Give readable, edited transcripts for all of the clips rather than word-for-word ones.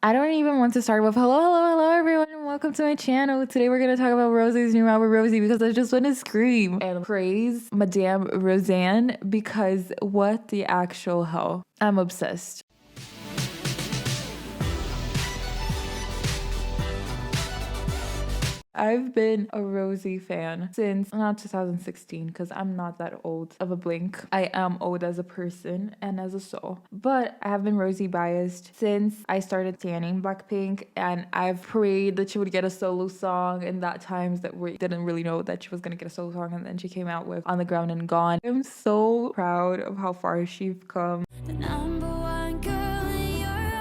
I don't even want to start with hello everyone and welcome to my channel. Today we're gonna talk about Rosie's new album Rosie because I just want to scream and praise Madame Roseanne because what the actual hell. I'm obsessed. I've been a Rosie fan since not 2016 because I'm not that old of a blink. I am old as a person and as a soul. But I have been Rosie biased since I started tanning Blackpink, and I've prayed that she would get a solo song in that times that we didn't really know that she was gonna get a solo song, and then she came out with On the Ground and Gone. I'm so proud of how far she's come. The number one girl in your eyes.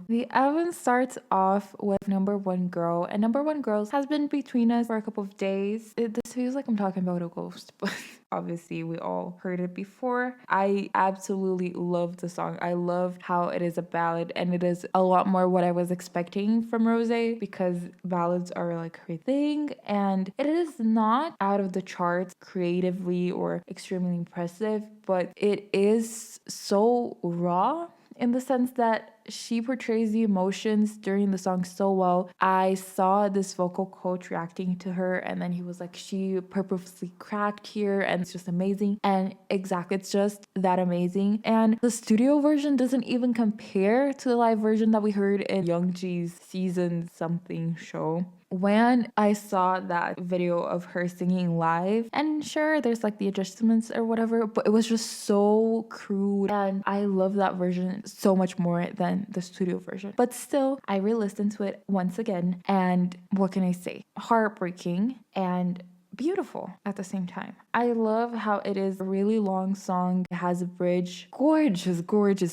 The album starts off with Number One Girl, and Number One Girls has been between us for a couple of days. This feels like I'm talking about a ghost, but obviously we all heard it before. I absolutely love the song. I love how it is a ballad, and it is a lot more what I was expecting from Rosé because ballads are like her thing, and it is not out of the charts creatively or extremely impressive, but it is so raw in the sense that she portrays the emotions during the song so well. I saw this vocal coach reacting to her, and then he was like, she purposely cracked here, and it's just amazing. And exactly, it's just that amazing. And the studio version doesn't even compare to the live version that we heard in Youngji's season something show. When I saw that video of her singing live, and sure, there's like the adjustments or whatever, but it was just so crude, and I love that version so much more than the studio version. But still, I re-listened to it once again, and what can I say? Heartbreaking and beautiful at the same time. I love how it is a really long song. It has a bridge. Gorgeous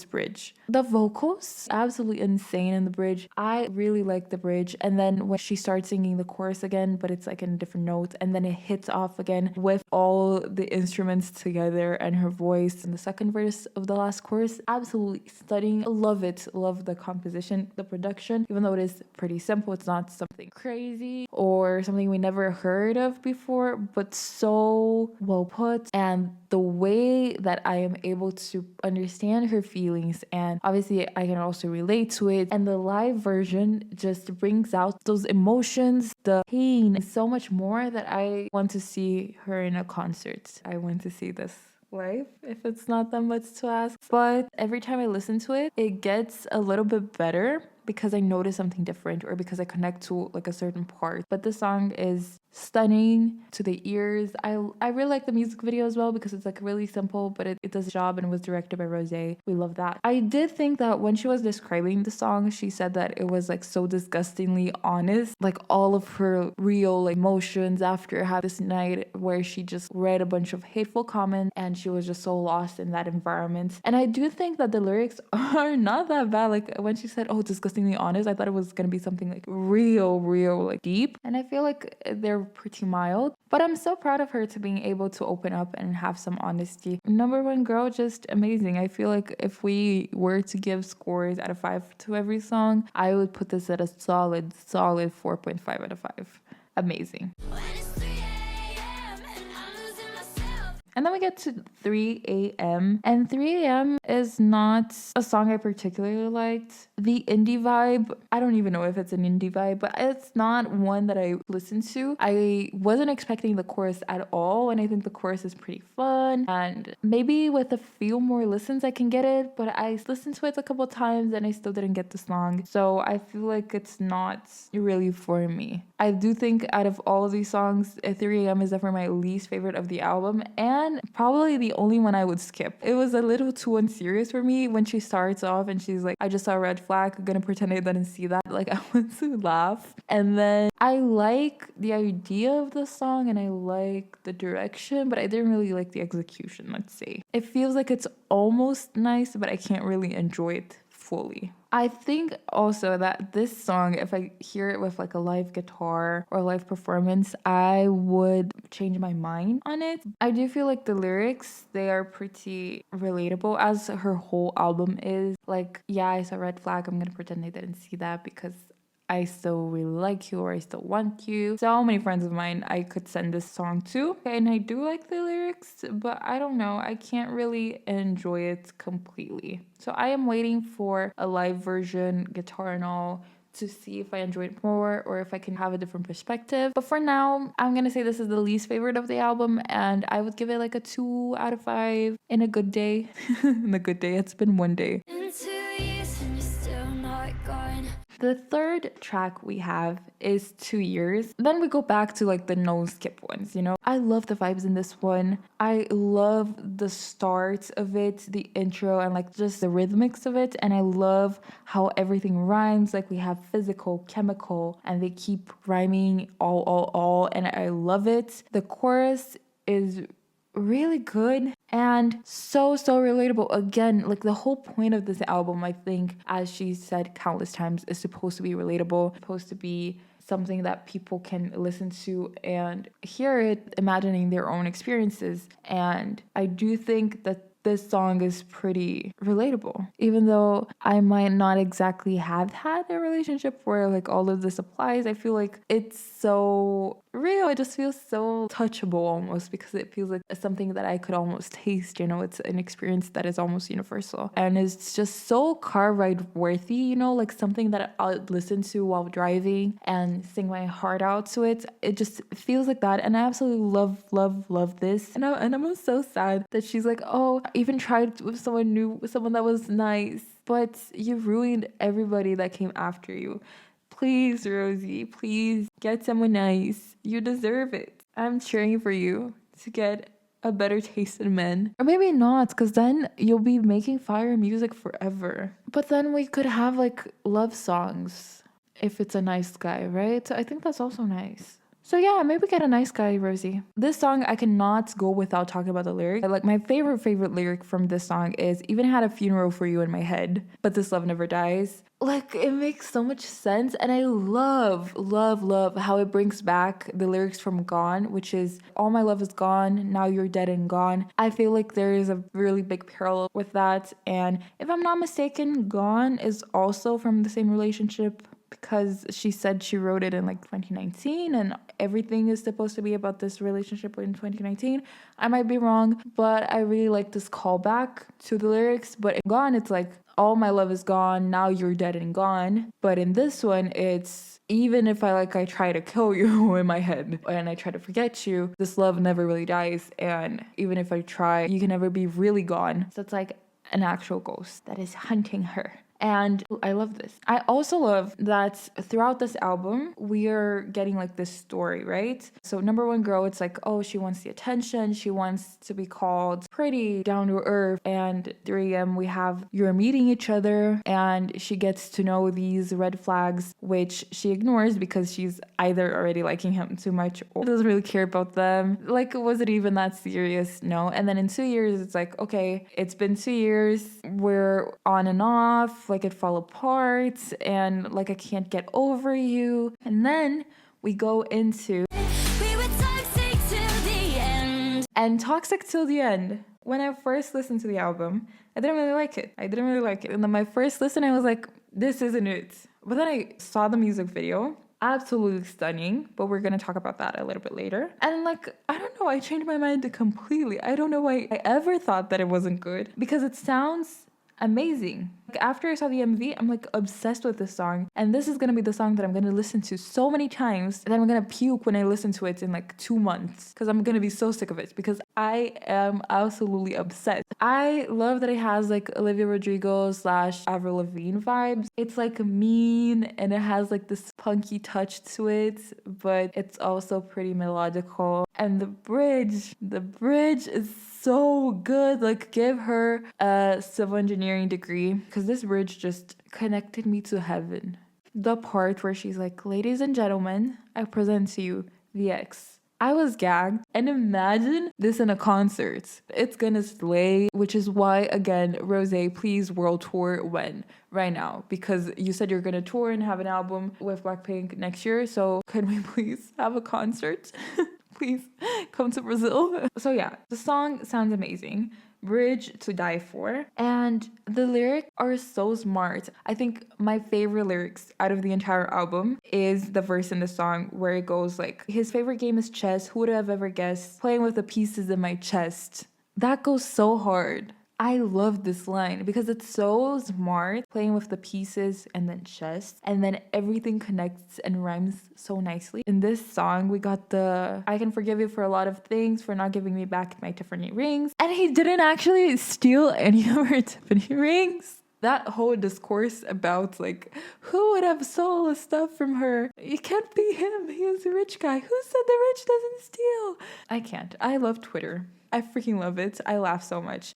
bridge. The vocals, absolutely insane in the bridge. I really like the bridge. And then when she starts singing the chorus again, but it's like in a different note, and then it hits off again with all the instruments together and her voice in the second verse of the last chorus. Absolutely stunning. Love it. Love the composition, the production. Even though it is pretty simple, it's not something crazy or something we never heard of before, but so well put. And the way that I am able to understand her feelings, and obviously I can also relate to it, and the live version just brings out those emotions, the pain, so much more that I want to see her in a concert. I want to see this live, if it's not that much to ask. But every time I listen to it, it gets a little bit better because I notice something different or because I connect to like a certain part. But the song is stunning to the ears. I really like the music video as well because it's like really simple, but it does a job, and it was directed by Rosé. We love that. I did think that when she was describing the song, she said that it was like so disgustingly honest, like all of her real like, emotions after having this night where she just read a bunch of hateful comments and she was just so lost in that environment. And I do think that the lyrics are not that bad. Like when she said, oh, disgustingly honest, I thought it was gonna be something like real like deep, and I feel like they're pretty mild. But I'm so proud of her to being able to open up and have some honesty. Number One Girl, just amazing. I feel like if we were to give scores out of 5 to every song, I would put this at a solid 4.5 out of 5. Amazing. And then we get to 3 a.m. And 3 a.m. is not a song I particularly liked. The indie vibe, I don't even know if it's an indie vibe, but it's not one that I listen to. I wasn't expecting the chorus at all, and I think the chorus is pretty fun. And maybe with a few more listens I can get it, but I listened to it a couple times and I still didn't get the song. So I feel like it's not really for me. I do think out of all of these songs, 3 a.m. is definitely my least favorite of the album, and probably the only one I would skip. It was a little too unserious for me when she starts off and she's like, I just saw a red flag, I'm gonna pretend I didn't see that. Like, I want to laugh. And then I like the idea of the song and I like the direction, but I didn't really like the execution, let's say. It feels like it's almost nice, but I can't really enjoy it fully. I think also that this song, if I hear it with like a live guitar or live performance, I would change my mind on it. I do feel like the lyrics, they are pretty relatable, as her whole album is. Like, yeah, I saw red flag, I'm gonna pretend I didn't see that because I still really like you, or I still want you. So many friends of mine I could send this song to. And I do like the lyrics, but I don't know. I can't really enjoy it completely. So I am waiting for a live version, guitar and all, to see if I enjoy it more or if I can have a different perspective. But for now, I'm gonna say this is the least favorite of the album, and I would give it like a 2 out of 5 in a good day. In a good day, it's been one day. In 2 years and you're still not gone. The third track we have is 2 Years. Then we go back to like the no skip ones, you know? I love the vibes in this one. I love the start of it, the intro, and like just the rhythmics of it. And I love how everything rhymes. Like we have physical, chemical, and they keep rhyming all. And I love it. The chorus is really good and so relatable. Again, like the whole point of this album, I think, as she said countless times, is supposed to be relatable, supposed to be something that people can listen to and hear it, imagining their own experiences. And I do think that this song is pretty relatable, even though I might not exactly have had a relationship where like all of this applies. I feel like it's so real. It just feels so touchable almost, because it feels like something that I could almost taste, you know. It's an experience that is almost universal, and it's just so car ride worthy, you know, like something that I'll listen to while driving and sing my heart out to it. It just feels like that, and I absolutely love this. And I'm so sad that she's like, oh, I even tried with someone new, with someone that was nice, but you ruined everybody that came after you. Please, Rosie, please get someone nice. You deserve it. I'm cheering for you to get a better taste in men. Or maybe not, because then you'll be making fire music forever. But then we could have like love songs if it's a nice guy, right? I think that's also nice. So yeah, maybe get a nice guy, Rosie. This song, I cannot go without talking about the lyric. Like my favorite lyric from this song is, even had a funeral for you in my head, but this love never dies. Like it makes so much sense, and I love how it brings back the lyrics from Gone, which is all my love is gone, now you're dead and gone. I feel like there is a really big parallel with that, and if I'm not mistaken, Gone is also from the same relationship, because she said she wrote it in like 2019 and everything is supposed to be about this relationship in 2019. I might be wrong, but I really like this callback to the lyrics. But in Gone, it's like, all my love is gone, now you're dead and gone. But in this one, it's, even if I try to kill you in my head and I try to forget you, this love never really dies. And even if I try, you can never be really gone. So it's like an actual ghost that is hunting her. And I love this. I also love that throughout this album, we are getting like this story, right? So number one girl, it's like, oh, she wants the attention. She wants to be called pretty, down to earth. And 3am, we have you're meeting each other, and she gets to know these red flags, which she ignores because she's either already liking him too much or doesn't really care about them. Like, was it even that serious? No. And then in 2 years, it's like, okay, it's been 2 years. We're on and off. Like it fall apart, and like I can't get over you. And then we go into we were toxic till the end. And toxic till the end. When I first listened to the album, I didn't really like it. And then my first listen, I was like, this isn't it. But then I saw the music video. Absolutely stunning, but we're gonna talk about that a little bit later. And like, I don't know, I changed my mind completely. I don't know why I ever thought that it wasn't good, because it sounds amazing. Like after I saw the MV, I'm like obsessed with this song, and this is gonna be the song that I'm gonna listen to so many times, and then I'm gonna puke when I listen to it in like 2 months, because I'm gonna be so sick of it, because I am absolutely obsessed. I love that it has like Olivia Rodrigo / Avril Lavigne vibes. It's like mean, and it has like this punky touch to it, but it's also pretty melodical. And the bridge is so good. Like, give her a civil engineering degree, because this bridge just connected me to heaven. The part where she's like, ladies and gentlemen, I present to you the X. I was gagged. And imagine this in a concert. It's gonna slay, which is why, again, Rosé, please world tour when? Right now. Because you said you're gonna tour and have an album with Blackpink next year. So can we please have a concert? Please come to Brazil. So yeah, the song sounds amazing. bridge to die for. And the lyrics are so smart. I think my favorite lyrics out of the entire album is the verse in the song where it goes like, his favorite game is chess, who would have ever guessed, playing with the pieces in my chest. That goes so hard. I love this line because it's so smart, playing with the pieces and then chess, and then everything connects and rhymes so nicely. In this song, we got the I can forgive you for a lot of things, for not giving me back my Tiffany rings. And he didn't actually steal any of her Tiffany rings. That whole discourse about like, who would have stolen stuff from her? It can't be him. He is a rich guy. Who said the rich doesn't steal? I can't. I love Twitter. I freaking love it. I laugh so much.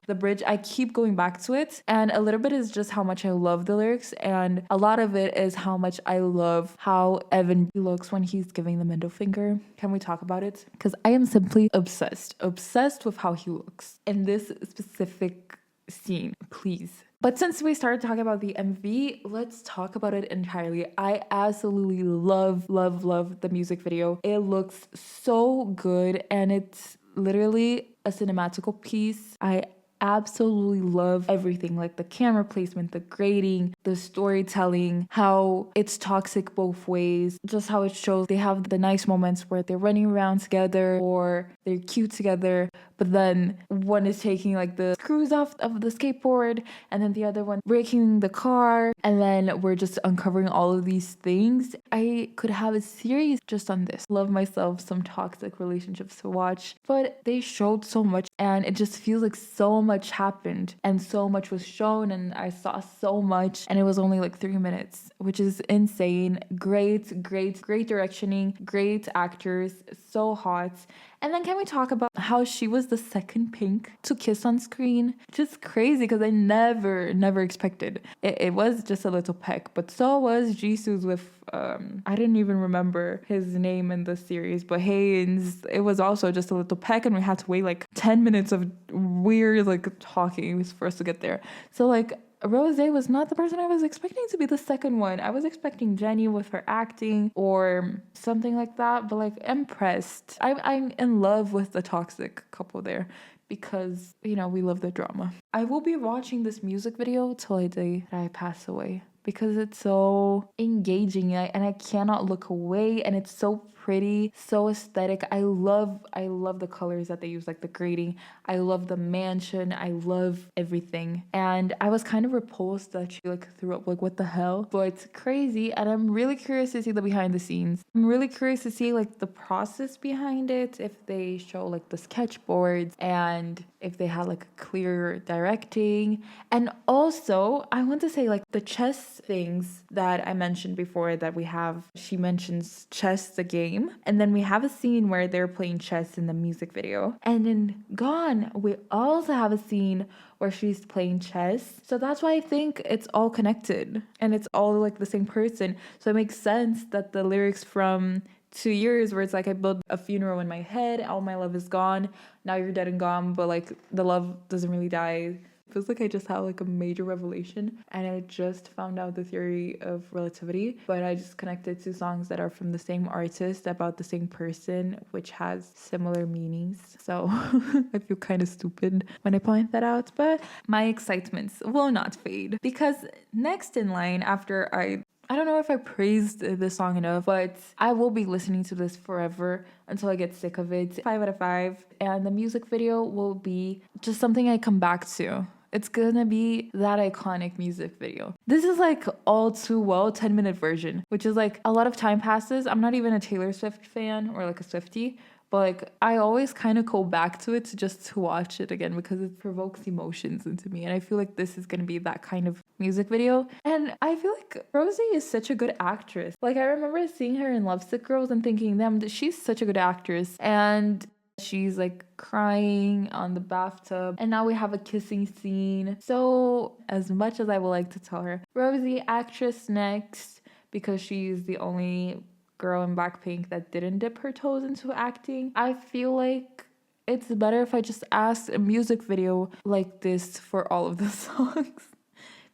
The bridge, I keep going back to it, and a little bit is just how much I love the lyrics, and a lot of it is how much I love how Evan looks when he's giving the middle finger. Can we talk about it? Because I am simply obsessed with how he looks in this specific scene, please. But since we started talking about the MV, let's talk about it entirely. I absolutely love the music video. It looks so good, and it's literally a cinematical piece. I absolutely love everything, like the camera placement, the grading, the storytelling, how it's toxic both ways, just how it shows they have the nice moments where they're running around together or they're cute together, but then one is taking like the screws off of the skateboard and then the other one breaking the car, and then we're just uncovering all of these things. I could have a series just on this. Love myself some toxic relationships to watch, but they showed so much and it just feels like so much happened and so much was shown and I saw so much, and it was only like 3 minutes, which is insane. Great directioning, great actors, so hot. And then can we talk about how she was the second pink to kiss on screen? Just crazy, because I never expected. It was just a little peck, but so was Jisoo's with, I didn't even remember his name in the series, but Haynes, it was also just a little peck, and we had to wait like 10 minutes of weird like talking for us to get there. So like, Rosé was not the person I was expecting to be the second one. I was expecting Jenny with her acting or something like that, but like, impressed. I'm in love with the toxic couple there because, you know, we love the drama. I will be watching this music video till the day that I pass away because it's so engaging and I cannot look away, and it's so pretty, so aesthetic. I love the colors that they use, like the grading. I love the mansion. I love everything. And I was kind of repulsed that she like threw up, like what the hell? But it's crazy, and I'm really curious to see the behind the scenes. I'm really curious to see like the process behind it, if they show like the sketchboards and if they had like a clear directing. And also, I want to say like the chess things that I mentioned before that we have, she mentions chess the game, and then we have a scene where they're playing chess in the music video, and in Gone we also have a scene where she's playing chess. So that's why I think it's all connected and it's all like the same person. So it makes sense that the lyrics from 2 years where it's like, I built a funeral in my head, all my love is gone, now you're dead and gone, but like the love doesn't really die. Feels like I just had like a major revelation and I just found out the theory of relativity, but I just connected to songs that are from the same artist about the same person, which has similar meanings. So I feel kind of stupid when I point that out, but my excitements will not fade, because next in line after I don't know if I praised this song enough, but I will be listening to this forever until I get sick of it. 5 out of 5. And the music video will be just something I come back to. It's gonna be that iconic music video. This is like all too well 10-minute version, which is like a lot of time passes. I'm not even a Taylor Swift fan or like a Swiftie, but like I always kind of go back to it just to watch it again because it provokes emotions into me. And I feel like this is going to be that kind of music video. And I feel like Rosie is such a good actress. Like I remember seeing her in Lovesick Girls and thinking, damn, she's such a good actress. And she's like crying on the bathtub, and now we have a kissing scene. So as much as I would like to tell her, Rosie, actress next, because she's the only girl in Blackpink that didn't dip her toes into acting, I feel like it's better if I just asked a music video like this for all of the songs.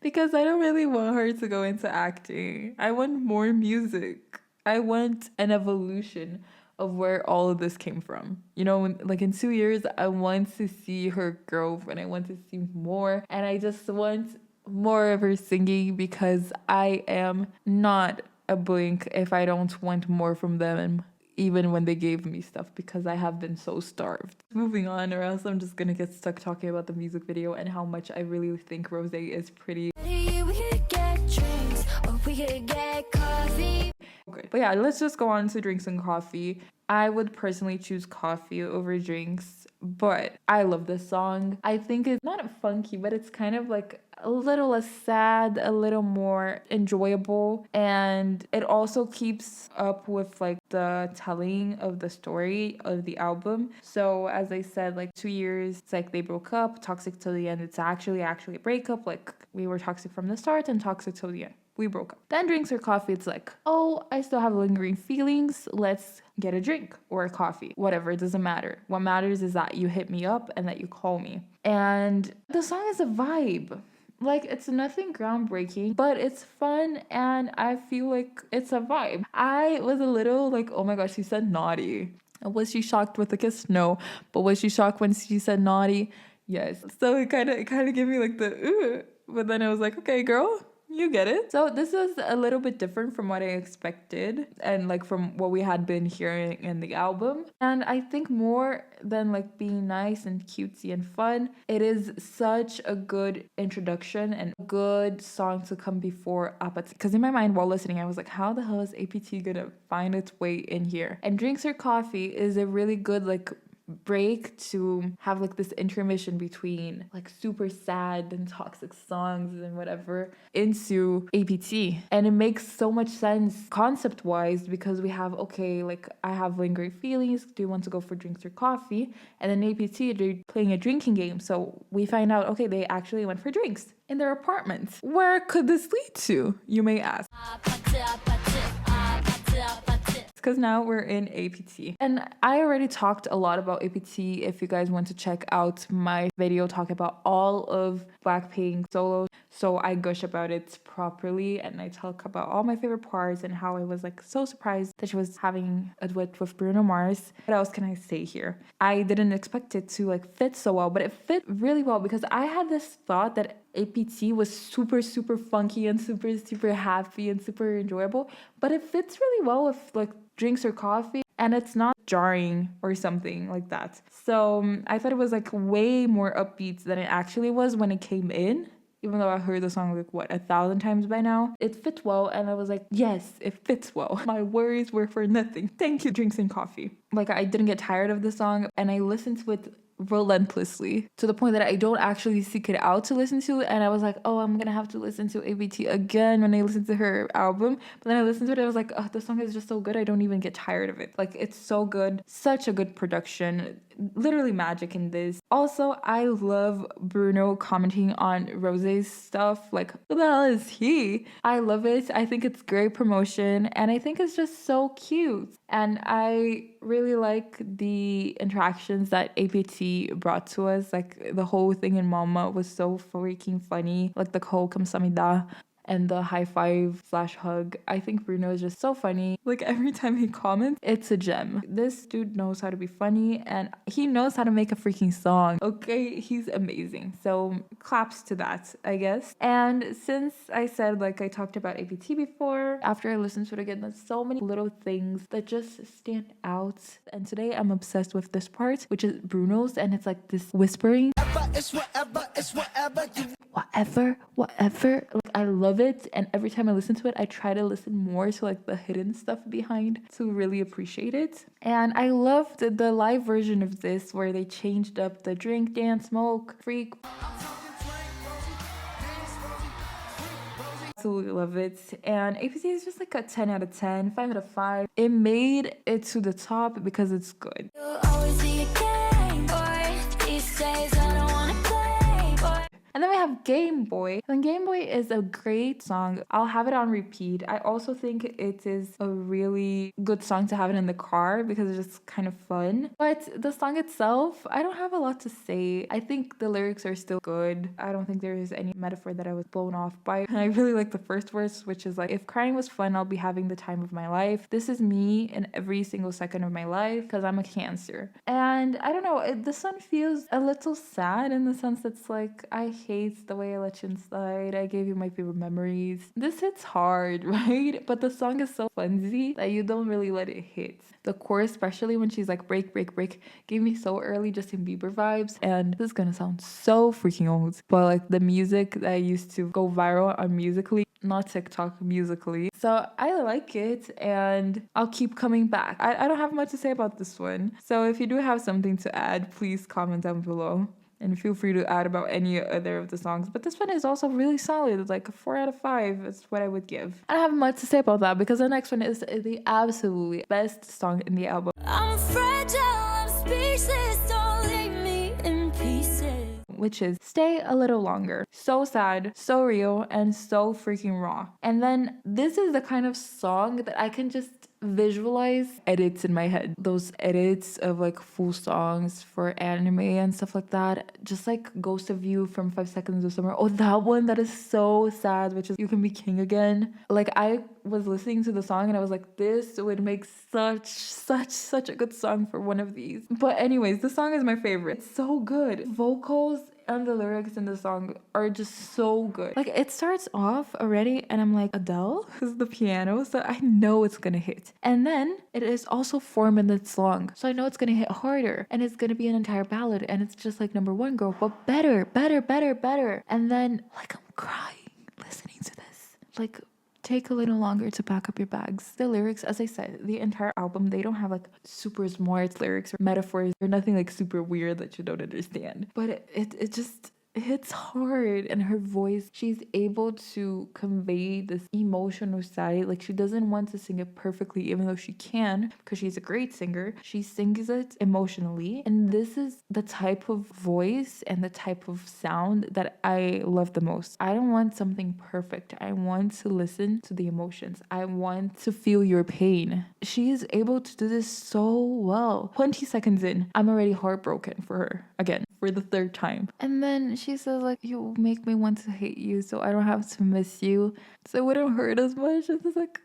Because I don't really want her to go into acting. I want more music. I want an evolution of where all of this came from. You know, like in 2 years, I want to see her growth and I want to see more. And I just want more of her singing because I am not a blink if I don't want more from them, even when they gave me stuff, because I have been so starved. Moving on, or else I'm just gonna get stuck talking about the music video and how much I really think Rosé is pretty. We could get drinks or we could get coffee. Okay, but yeah, let's just go on to drinks and coffee. I would personally choose coffee over drinks, but I love this song. I think it's not funky, but it's kind of like a little less sad, a little more enjoyable, and it also keeps up with like the telling of the story of the album. So as I said, like 2 years, it's like they broke up, toxic till the end. It's actually a breakup. Like we were toxic from the start and toxic till the end. We broke up. Then drinks or coffee, it's like, oh, I still have lingering feelings. Let's get a drink or a coffee. Whatever, it doesn't matter. What matters is that you hit me up and that you call me. And the song is a vibe. Like, it's nothing groundbreaking, but it's fun and I feel like it's a vibe. I was a little like, oh my gosh, she said naughty. Was she shocked with the kiss? No. But was she shocked when she said naughty? Yes. So it kind of gave me like the ooh. But then I was like, okay, girl, you get it. So this is a little bit different from what I expected and like from what we had been hearing in the album. And I think more than like being nice and cutesy and fun, it is such a good introduction and a good song to come before APT. Because in my mind while listening, I was like, how the hell is APT gonna find its way in here? And Drinks or Coffee is a really good like break to have like this intermission between like super sad and toxic songs and whatever into APT, and it makes so much sense concept wise because we have, okay, like I have lingering feelings, do you want to go for drinks or coffee? And then APT, they're playing a drinking game, so we find out, okay, they actually went for drinks in their apartment. Where could this lead to, you may ask? Because now we're in APT. And I already talked a lot about APT. If you guys want to check out my video talking about all of Blackpink solos, so I gush about it properly and I talk about all my favorite parts and how I was like so surprised that she was having a duet with Bruno Mars. What else can I say here? I didn't expect it to like fit so well, but it fit really well because I had this thought that APT was super funky and super happy and super enjoyable, but it fits really well with like Drinks or Coffee and it's not jarring or something like that. So I thought it was like way more upbeat than it actually was when it came in. Even though I heard the song like 1,000 times by now, it fit well and I was like, yes, it fits well. My worries were for nothing. Thank you, Drinks and Coffee. Like I didn't get tired of the song and I listened to it relentlessly to the point that I don't actually seek it out to listen to, and I was like, oh, I'm gonna have to listen to APT again when I listen to her album. But then I listened to it, I was like, oh, the song is just so good, I don't even get tired of it. Like it's so good, such a good production, literally magic in this. Also, I love Bruno commenting on Rosé's stuff, like who the hell is he? I love it. I think it's great promotion and I think it's just so cute, and I really like the interactions that APT brought to us. Like the whole thing in Mama was so freaking funny, like the whole kamsamida and the high five / hug. I think Bruno is just so funny. Like every time he comments, it's a gem. This dude knows how to be funny and he knows how to make a freaking song. Okay, he's amazing. So claps to that, I guess. And since I said like I talked about APT before, after I listened to it again, there's so many little things that just stand out. And today I'm obsessed with this part, which is Bruno's, and it's like this whispering. It's whatever. Like I love it, and every time I listen to it, I try to listen more to like the hidden stuff behind to really appreciate it. And I loved the live version of this where they changed up the drink, dance, smoke, freak. Absolutely love it. And APT is just like a 10 out of 10, 5 out of 5. It made it to the top because it's good. And then we have Game Boy. And Game Boy is a great song. I'll have it on repeat. I also think it is a really good song to have it in the car because it's just kind of fun. But the song itself, I don't have a lot to say. I think the lyrics are still good. I don't think there is any metaphor that I was blown off by. And I really like the first verse, which is like, if crying was fun, I'll be having the time of my life. This is me in every single second of my life because I'm a Cancer. And I don't know, this one feels a little sad in the sense that's like, I hate the way I let you inside. I gave you my favorite memories. This hits hard, right? But the song is so flimsy that you don't really let it hit. The chorus, especially when she's like, break, break, break, gave me so early Justin Bieber vibes. And this is gonna sound so freaking old, but like the music that used to go viral on Musically, not TikTok, Musically. So I like it and I'll keep coming back. I don't have much to say about this one. So if you do have something to add, please comment down below. And feel free to add about any other of the songs. But this one is also really solid. It's like a 4 out of 5 is what I would give. I don't have much to say about that because the next one is the absolutely best song in the album. I'm fragile, I'm speechless, don't leave me in pieces. Which is Stay a Little Longer. So sad, so real, and so freaking raw. And then this is the kind of song that I can just visualize edits in my head. Those edits of like full songs for anime and stuff like that. Just like Ghost of You from 5 Seconds of Summer. Oh, that one that is so sad, which is You Can Be King Again. Like I was listening to the song and I was like, this would make such a good song for one of these. But anyways, the song is my favorite. It's so good. Vocals and the lyrics in the song are just so good. Like it starts off already and I'm like, Adele is the piano, so I know it's gonna hit. And then it is also 4 minutes long, so I know it's gonna hit harder and it's gonna be an entire ballad and it's just like Number One Girl, but better. And then like I'm crying listening to this. Like take a little longer to pack up your bags. The lyrics, as I said, the entire album, they don't have like super smart lyrics or metaphors or nothing like super weird that you don't understand. But it just hits hard, and her voice, she's able to convey this emotional side. Like she doesn't want to sing it perfectly, even though she can, because she's a great singer. She sings it emotionally, and this is the type of voice and the type of sound that I love the most. I don't want something perfect. I want to listen to the emotions. I want to feel your pain. She is able to do this so well. 20 seconds in, I'm already heartbroken for her again for the 3rd time. And then she says like, you make me want to hate you so I don't have to miss you, so it wouldn't hurt as much. It's like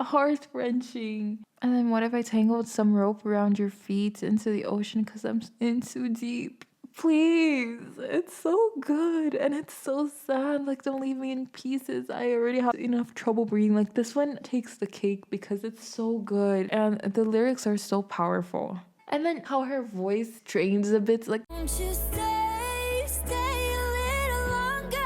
heart-wrenching. And then what if I tangled some rope around your feet into the ocean because I'm in too deep? Please, it's so good and it's so sad. Like, don't leave me in pieces. I already have enough trouble breathing. Like, this one takes the cake because it's so good and the lyrics are so powerful. And then how her voice trains a bit, like, Won't you stay a little longer?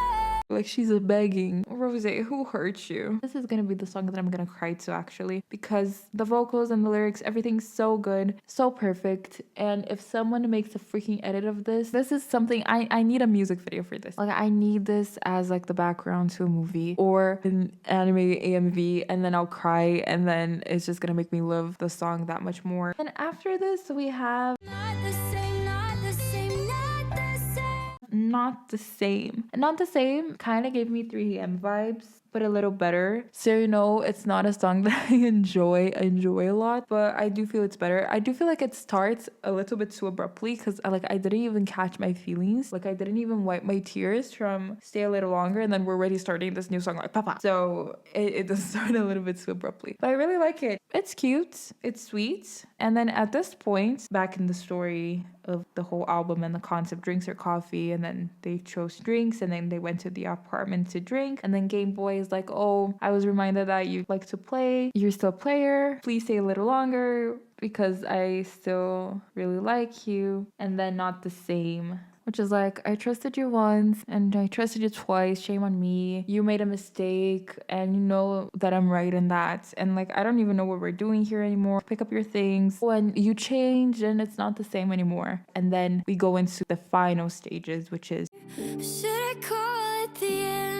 like she's begging, Rosé, who hurt you? This is gonna be the song that I'm gonna cry to actually, because the vocals and the lyrics, everything's so good, so perfect. And if someone makes a freaking edit of this is something I need a music video for this. Like I need this as like the background to a movie or an anime AMV, and then I'll cry, and then it's just gonna make me love the song that much more. And after this we have Not the same, not the same, not the same. Not the Same. Not the Same kind of gave me 3AM vibes, but a little better. So you know, it's not a song that I enjoy a lot, but I do feel it's better. I do feel like it starts a little bit too abruptly because I didn't even catch my feelings. Like I didn't even wipe my tears from Stay a Little Longer, and then we're already starting this new song like papa. So it does start a little bit too abruptly, but I really like it. It's cute, it's sweet. And then at this point, back in the story of the whole album and the concept, drinks or coffee, and then they chose drinks, and then they went to the apartment to drink, and then Game Boy is like, oh, I was reminded that you like to play, you're still a player, please stay a little longer because I still really like you. And then Not the Same, which is like, I trusted you once and I trusted you twice, shame on me, you made a mistake and you know that I'm right in that, and like I don't even know what we're doing here anymore, pick up your things, when you changed and it's not the same anymore. And then we go into the final stages, which is Should I call it the end?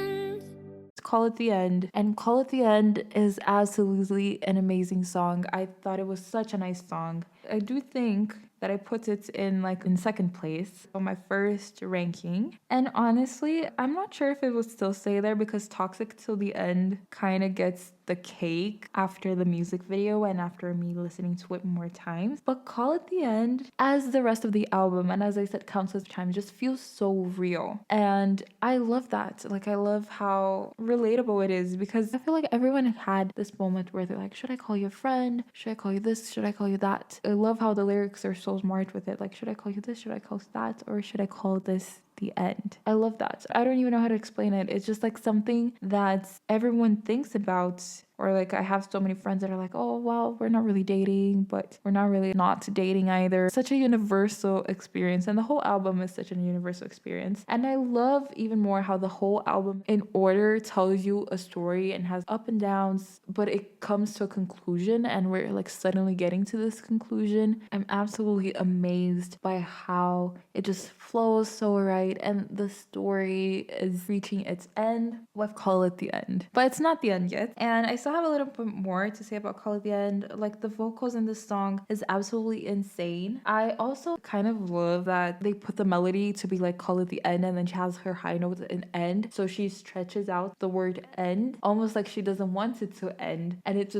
Call It the End. And Call It the End is absolutely an amazing song. I thought it was such a nice song. I do think that I put it in like in second place on my first ranking. And honestly, I'm not sure if it will still stay there because Toxic Till the End kind of gets the cake after the music video and after me listening to it more times. But Call It the End, as the rest of the album, and as I said countless times, just feels so real. And I love that. Like, I love how relatable it is because I feel like everyone had this moment where they're like, should I call you a friend? Should I call you this? Should I call you that? I love how the lyrics are so smart with it. Like, should I call you this? Should I call you that? Or should I call this the end? I love that. I don't even know how to explain it. It's just like something that everyone thinks about. Or like I have so many friends that are like, oh, well, we're not really dating, but we're not really not dating either. Such a universal experience. And the whole album is such a universal experience. And I love even more how the whole album in order tells you a story and has up and downs, but it comes to a conclusion and we're like suddenly getting to this conclusion. I'm absolutely amazed by how it just flows so right and the story is reaching its end. Let's call it the end. But it's not the end yet. And I still have a little bit more to say about Call It the End. Like the vocals in this song is absolutely insane. I also kind of love that they put the melody to be like Call It the End and then she has her high notes in end. So she stretches out the word end almost like she doesn't want it to end. And it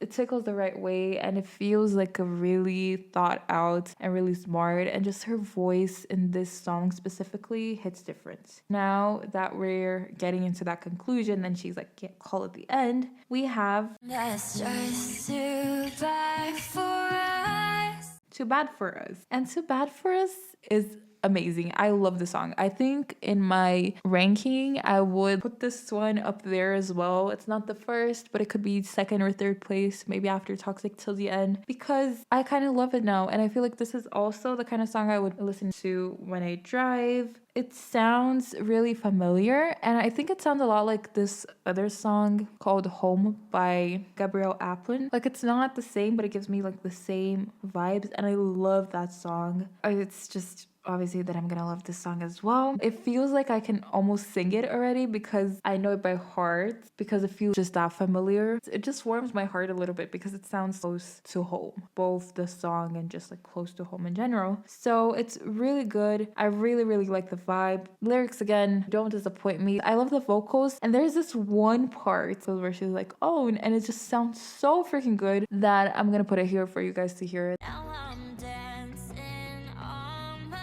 tickles the right way and it feels like a really thought out and really smart. And just her voice in this song specifically hits different. Now that we're getting into that conclusion, then she's like, yeah, call it the end. We have That's just too bad for us. Too Bad for Us. And Too Bad for Us is amazing. I love the song. I think in my ranking, I would put this one up there as well. It's not the first, but it could be second or third place, maybe after Toxic Till the End, because I kind of love it now. And I feel like this is also the kind of song I would listen to when I drive. It sounds really familiar, and I think it sounds a lot like this other song called Home by Gabrielle Aplin. Like, it's not the same, but it gives me like the same vibes, and I love that song. It's just obviously that I'm gonna love this song as well. It feels like I can almost sing it already because I know it by heart, because it feels just that familiar. It just warms my heart a little bit because it sounds close to home, both the song and just like close to home in general. So it's really good. I really, really like the vibe. Lyrics, again, don't disappoint me. I love the vocals, and there's this one part where she's like, oh, and it just sounds so freaking good that I'm gonna put it here for you guys to hear it. Now I'm dancing on my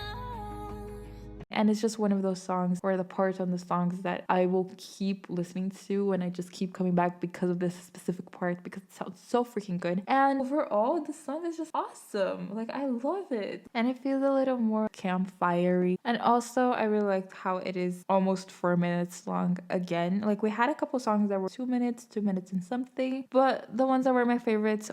own. And it's just one of those songs, or the part on the songs that I will keep listening to and I just keep coming back because of this specific part, because it sounds so freaking good. And overall, the song is just awesome. Like, I love it. And it feels a little more campfire-y. And also, I really liked how it is almost 4 minutes long again. Like, we had a couple songs that were 2 minutes and something, but the ones that were my favorites,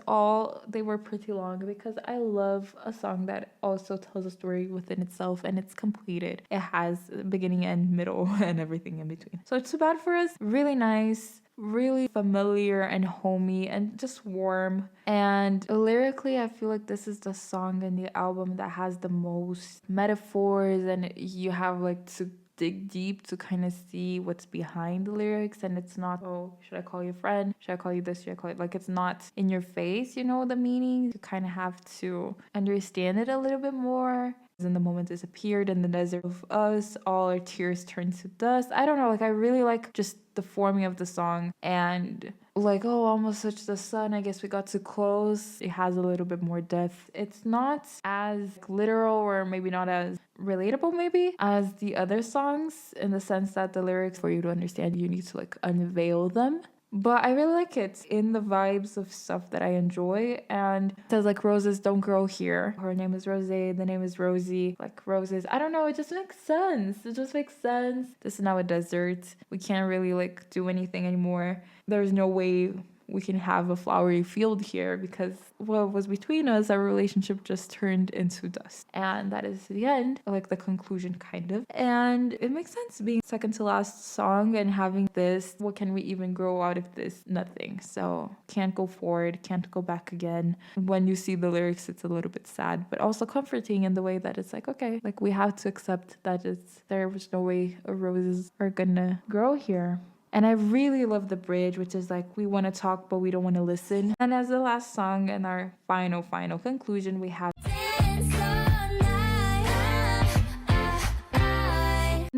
they were pretty long because I love a song that also tells a story within itself and it's completed. It has beginning and middle and everything in between. So It's Too Bad for Us, really nice, really familiar and homey and just warm. And lyrically, I feel like this is the song in the album that has the most metaphors, and you have like to dig deep to kind of see what's behind the lyrics. And it's not, oh, should I call you a friend? Should I call you this? Should I call it? Like, it's not in your face, you know, the meaning. You kind of have to understand it a little bit more. And the moment disappeared in the desert of us, all our tears turned to dust. I don't know, like, I really like just the forming of the song, and like, oh, almost touched the sun, I guess we got too close. It has a little bit more depth. It's not as literal, or maybe not as relatable maybe as the other songs, in the sense that the lyrics, for you to understand, you need to like unveil them. But I really like it in the vibes of stuff that I enjoy. And it says like, roses don't grow here. Her name is Rosé, the name is Rosie. Like, roses, I don't know, it just makes sense. It just makes sense. This is now a desert. We can't really like do anything anymore. There's no way we can have a flowery field here because what was between us, our relationship just turned into dust. And that is the end, like the conclusion kind of. And it makes sense being second to last song and having this, what can we even grow out of this? Nothing. So can't go forward, can't go back again. When you see the lyrics, it's a little bit sad, but also comforting in the way that it's like, okay, like we have to accept that there was no way roses are gonna grow here. And I really love the bridge, which is like, we want to talk, but we don't want to listen. And as the last song and our final conclusion, we have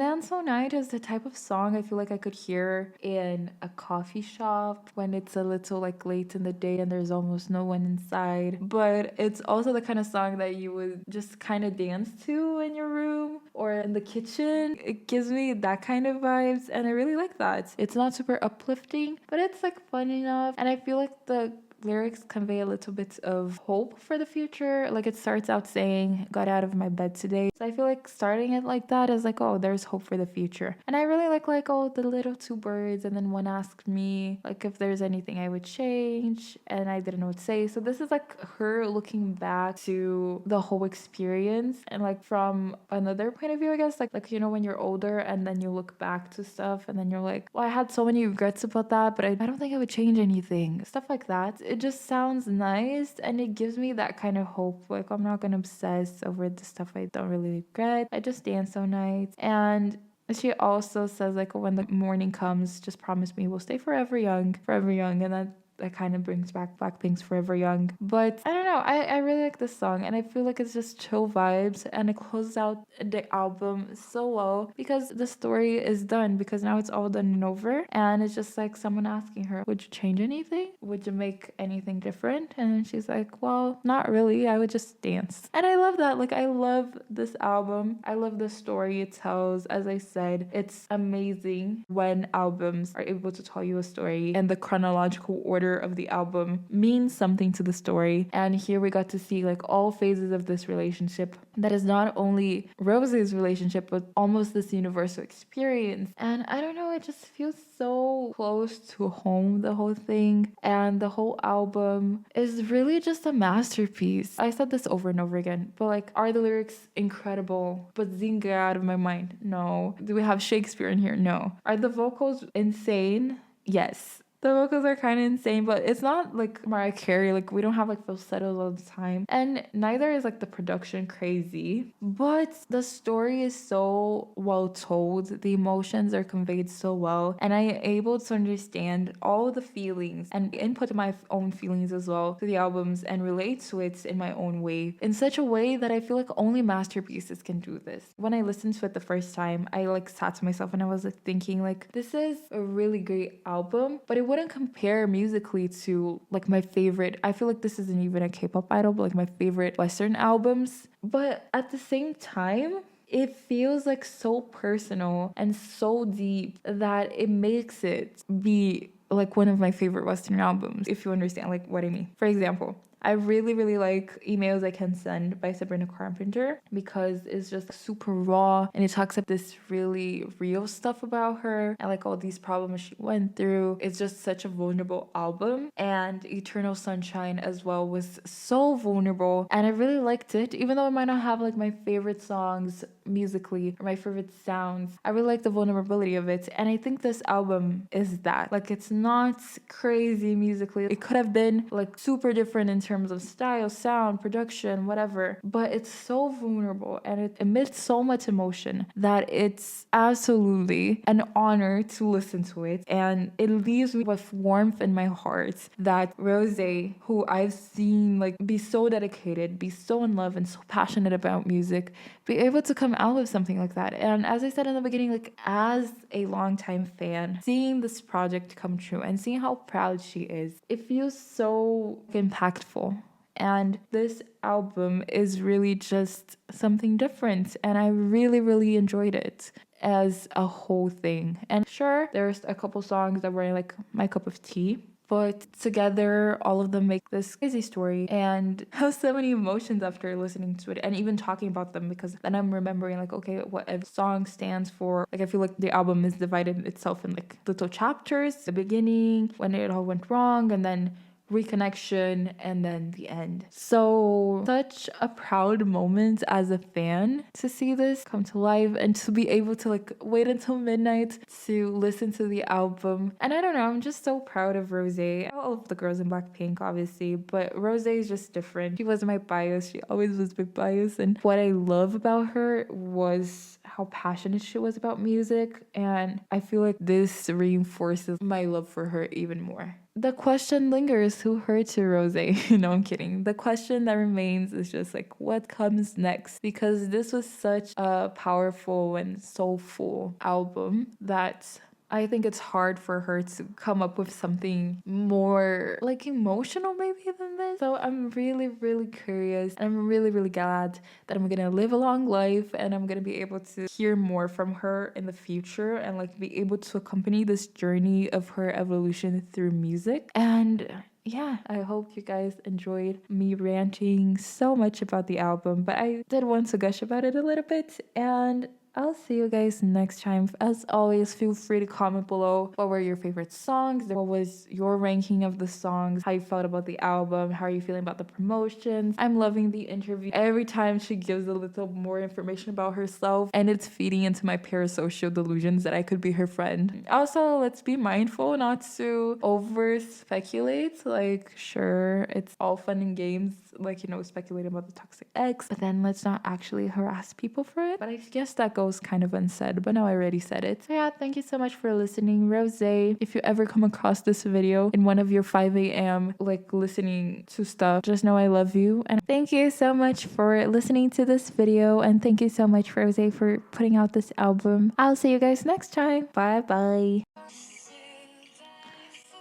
Dance So Night is the type of song I feel like I could hear in a coffee shop when it's a little like late in the day and there's almost no one inside. But it's also the kind of song that you would just kind of dance to in your room or in the kitchen. It gives me that kind of vibes and I really like that. It's not super uplifting, but it's like fun enough. And I feel like the lyrics convey a little bit of hope for the future. Like it starts out saying, got out of my bed today. So I feel like starting it like that is like, oh, there's hope for the future. And I really like, oh, the little two birds. And then one asked me, like, if there's anything I would change. And I didn't know what to say. So this is like her looking back to the whole experience. And like from another point of view, I guess, like you know, when you're older and then you look back to stuff and then you're like, well, I had so many regrets about that, but I don't think I would change anything. Stuff like that. It just sounds nice and it gives me that kind of hope. Like I'm not gonna obsess over the stuff I don't really regret. I just dance so nice. And she also says like when the morning comes, just promise me we'll stay forever young, and that kind of brings back Blackpink's Forever Young. But I don't know, I really like this song and I feel like it's just chill vibes and it closes out the album so well because the story is done, because now it's all done and over, and it's just like someone asking her, would you change anything? Would you make anything different? And she's like, well, not really, I would just dance. And I love that. Like I love this album. I love the story it tells. As I said, it's amazing when albums are able to tell you a story and the chronological order of the album means something to the story. And here we got to see like all phases of this relationship that is not only Rose's relationship but almost this universal experience. And I don't know, it just feels so close to home, the whole thing. And the whole album is really just a masterpiece. I said this over and over again, but like, are the lyrics incredible but zinga out of my mind? No. Do we have Shakespeare in here? No. Are the vocals insane? Yes. The vocals are kind of insane, but it's not like Mariah Carey. Like, we don't have like falsettos all the time. And neither is like the production crazy. But the story is so well told. The emotions are conveyed so well. And I am able to understand all the feelings and input my own feelings as well to the albums and relate to it in my own way. In such a way that I feel like only masterpieces can do this. When I listened to it the first time, I like sat to myself and I was like thinking like, this is a really great album, but it wouldn't compare musically to like my favorite. I feel like this isn't even a K-pop idol, but like my favorite Western albums. But at the same time, it feels like so personal and so deep that it makes it be like one of my favorite Western albums, if you understand like what I mean. For example, I really, really like Emails I Can Send by Sabrina Carpenter because it's just super raw and it talks about this really real stuff about her and like all these problems she went through. It's just such a vulnerable album. And Eternal Sunshine as well was so vulnerable and I really liked it, even though it might not have like my favorite songs musically or my favorite sounds. I really like the vulnerability of it, and I think this album is that. Like, it's not crazy musically. It could have been like super different in terms of style, sound, production, whatever, but it's so vulnerable and it emits so much emotion that it's absolutely an honor to listen to it, and it leaves me with warmth in my heart that Rosé, who I've seen like be so dedicated, be so in love and so passionate about music, be able to come out with something like that. And as I said in the beginning, like as a longtime fan, seeing this project come true and seeing how proud she is, it feels so impactful. And this album is really just something different, and I really, really enjoyed it as a whole thing. And sure, there's a couple songs that were like my cup of tea, but together all of them make this crazy story and have so many emotions after listening to it and even talking about them, because then I'm remembering like, okay, what a song stands for. Like, I feel like the album is divided itself in like little chapters: the beginning, when it all went wrong, and then reconnection, and then the end. So such a proud moment as a fan to see this come to life and to be able to like wait until midnight to listen to the album. And I don't know, I'm just so proud of Rosé. All of the girls in Blackpink, obviously, but Rosé is just different. She was my bias. She always was my bias. And what I love about her was how passionate she was about music. And I feel like this reinforces my love for her even more. The question lingers, who hurt you, Rosé? No, I'm kidding. The question that remains is just like, what comes next? Because this was such a powerful and soulful album that I think it's hard for her to come up with something more like emotional maybe than this. So I'm really, really curious, and I'm really, really glad that I'm gonna live a long life and I'm gonna be able to hear more from her in the future and like be able to accompany this journey of her evolution through music. And yeah, I hope you guys enjoyed me ranting so much about the album, but I did want to gush about it a little bit. And I'll see you guys next time. As always, feel free to comment below what were your favorite songs, what was your ranking of the songs, how you felt about the album, how are you feeling about the promotions. I'm loving the interview. Every time she gives a little more information about herself, and it's feeding into my parasocial delusions that I could be her friend. Also, let's be mindful not to over speculate. Like, sure, it's all fun and games, like, you know, speculating about the toxic ex, but then let's not actually harass people for it. But I guess that goes kind of unsaid, but now I already said it. So yeah, thank you so much for listening, Rosé. If you ever come across this video in one of your 5 a.m. like listening to stuff, just know I love you. And thank you so much for listening to this video, and thank you so much, Rosé, for putting out this album. I'll see you guys next time. Bye bye.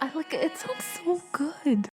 I like it. It sounds so good.